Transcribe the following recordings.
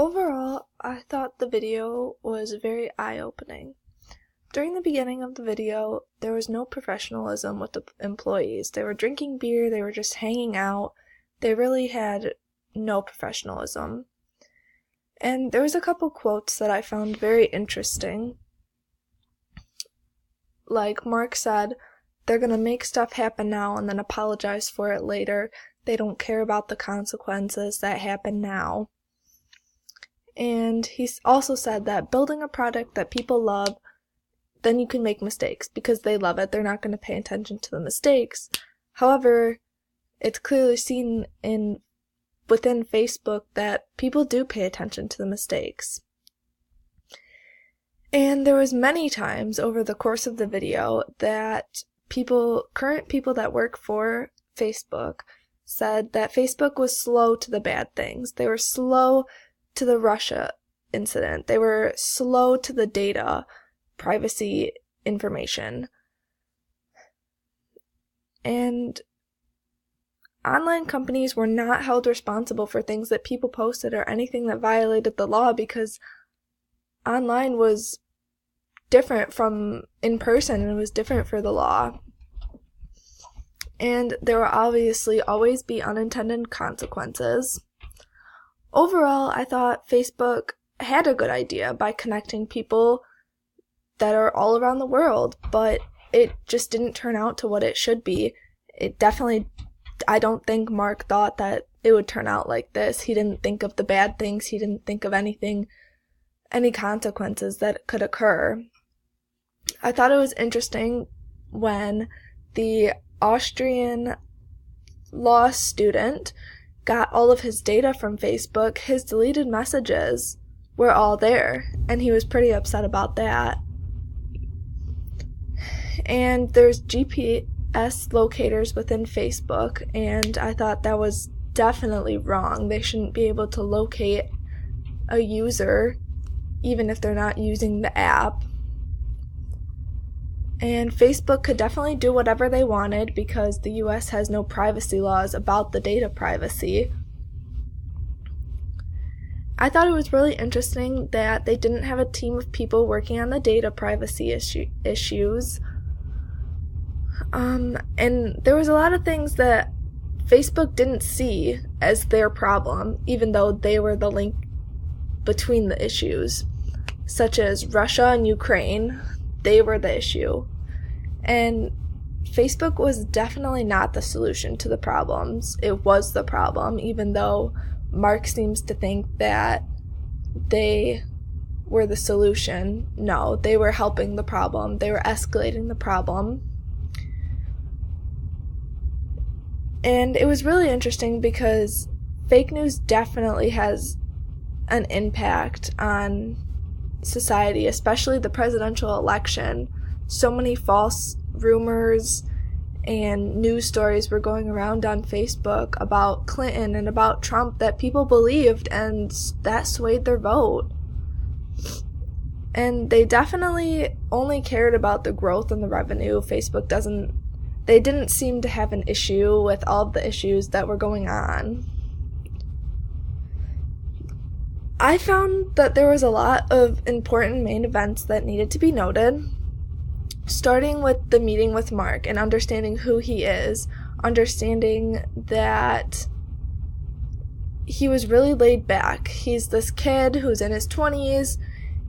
Overall, I thought the video was very eye-opening. During the beginning of the video, there was no professionalism with the employees. They were drinking beer, they were just hanging out. They really had no professionalism. And there was a couple quotes that I found very interesting. Like Mark said, they're gonna make stuff happen now and then apologize for it later. They don't care about the consequences that happen now. And he also said that building a product that people love, then you can make mistakes because they love it. They're not going to pay attention to the mistakes. However, it's clearly seen within Facebook that people do pay attention to the mistakes. And there was many times over the course of the video that current people that work for Facebook said that Facebook was slow to the bad things. They were slow to the Russia incident. They were slow to the data privacy information. And online companies were not held responsible for things that people posted or anything that violated the law because online was different from in person and it was different for the law. And there will obviously always be unintended consequences. Overall, I thought Facebook had a good idea by connecting people that are all around the world, but it just didn't turn out to what it should be. I don't think Mark thought that it would turn out like this. He didn't think of the bad things. He didn't think of any consequences that could occur. I thought it was interesting when the Austrian law student got all of his data from Facebook. His deleted messages were all there, and he was pretty upset about that. And there's GPS locators within Facebook, and I thought that was definitely wrong. They shouldn't be able to locate a user even if they're not using the app. And Facebook could definitely do whatever they wanted because the US has no privacy laws about the data privacy. I thought it was really interesting that they didn't have a team of people working on the data privacy issues. And there was a lot of things that Facebook didn't see as their problem, even though they were the link between the issues, such as Russia and Ukraine. They were the issue. And Facebook was definitely not the solution to the problems. It was the problem, even though Mark seems to think that they were the solution. No, they were helping the problem. They were escalating the problem. And it was really interesting because fake news definitely has an impact on society, especially the presidential election. So many false rumors and news stories were going around on Facebook about Clinton and about Trump that people believed, and that swayed their vote. And they definitely only cared about the growth and the revenue. They didn't seem to have an issue with all of the issues that were going on. I found that there was a lot of important main events that needed to be noted, starting with the meeting with Mark and understanding who he is, understanding that he was really laid back. He's this kid who's in his 20s,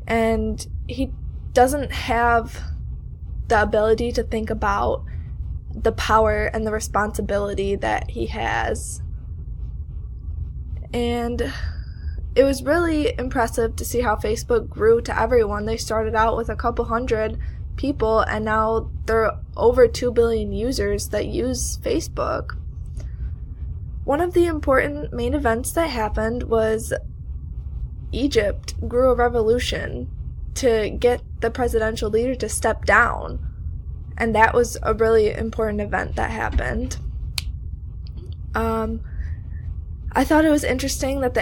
and he doesn't have the ability to think about the power and the responsibility that he has. And it was really impressive to see how Facebook grew to everyone. They started out with a couple hundred people, and now there are over 2 billion users that use Facebook. One of the important main events that happened was Egypt grew a revolution to get the presidential leader to step down. And that was a really important event that happened. I thought it was interesting that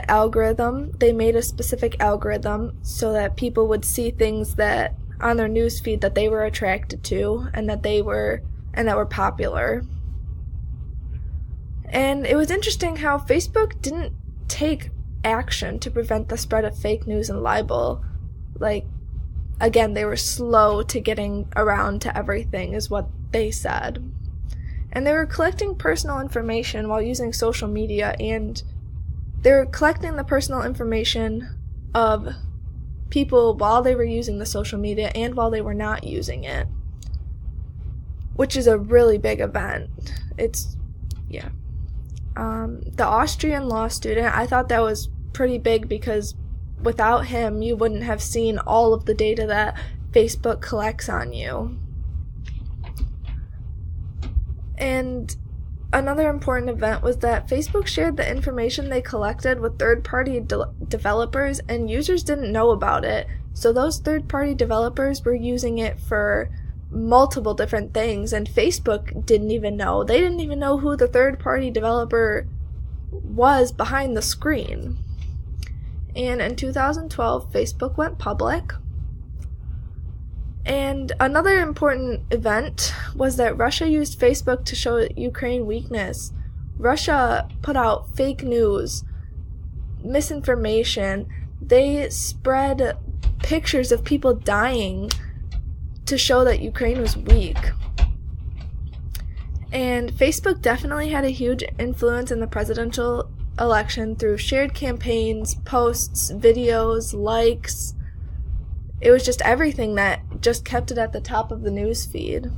they made a specific algorithm so that people would see things that on their newsfeed that they were attracted to and that were popular. And it was interesting how Facebook didn't take action to prevent the spread of fake news and libel. Like, again, they were slow to getting around to everything, is what they said. And they were collecting personal information while using social media, and they were collecting the personal information of people while they were using the social media and while they were not using it, which is a really big event. The Austrian law student, I thought that was pretty big because without him, you wouldn't have seen all of the data that Facebook collects on you. And another important event was that Facebook shared the information they collected with third-party developers, and users didn't know about it. So those third-party developers were using it for multiple different things, and Facebook didn't even know. They didn't even know who the third-party developer was behind the screen. And in 2012, Facebook went public. And another important event was that Russia used Facebook to show Ukraine weakness. Russia put out fake news, misinformation. They spread pictures of people dying to show that Ukraine was weak. And Facebook definitely had a huge influence in the presidential election through shared campaigns, posts, videos, likes. It was just everything that just kept it at the top of the news feed.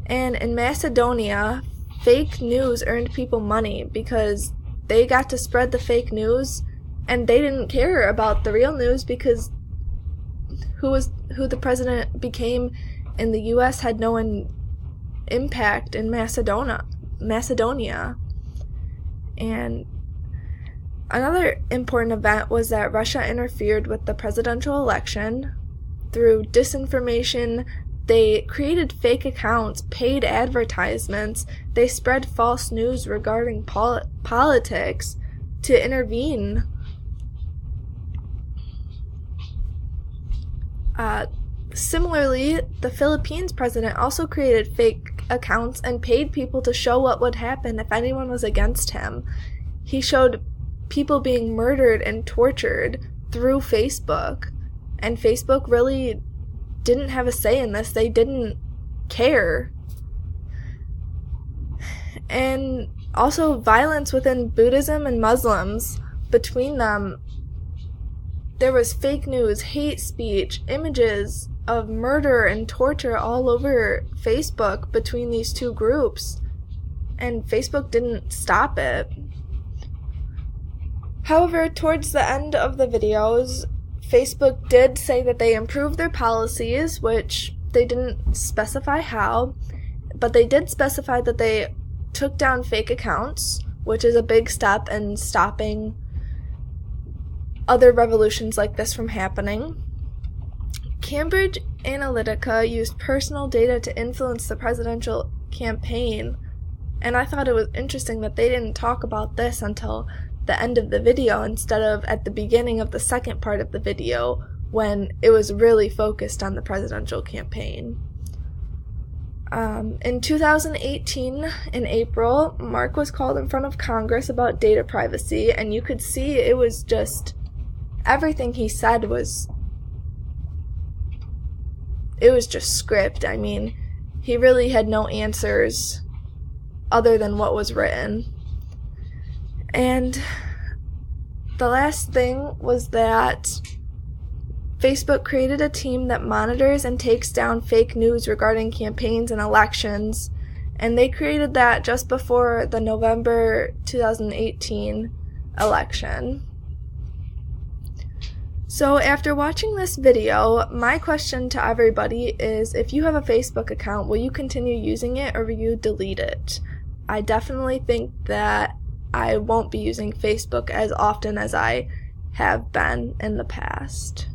And in Macedonia, fake news earned people money because they got to spread the fake news, and they didn't care about the real news because who the president became in the U.S. had no impact in Macedonia. And another important event was that Russia interfered with the presidential election through disinformation. They created fake accounts, paid advertisements. They spread false news regarding politics to intervene. Similarly, the Philippines president also created fake accounts and paid people to show what would happen if anyone was against him. He showed people being murdered and tortured through Facebook, and Facebook really didn't have a say in this. They didn't care. And also violence within Buddhism and Muslims. Between them, there was fake news, hate speech, images of murder and torture all over Facebook between these two groups, and Facebook didn't stop it. However, towards the end of the videos, Facebook did say that they improved their policies, which they didn't specify how, but they did specify that they took down fake accounts, which is a big step in stopping other revolutions like this from happening. Cambridge Analytica used personal data to influence the presidential campaign, and I thought it was interesting that they didn't talk about this until the end of the video instead of at the beginning of the second part of the video when it was really focused on the presidential campaign. In 2018, in April, Mark was called in front of Congress about data privacy, and you could see it was just everything he said was just script. I mean, he really had no answers other than what was written. And the last thing was that Facebook created a team that monitors and takes down fake news regarding campaigns and elections, and they created that just before the November 2018 election. So after watching this video, my question to everybody is, if you have a Facebook account, will you continue using it or will you delete it? I definitely think that I won't be using Facebook as often as I have been in the past.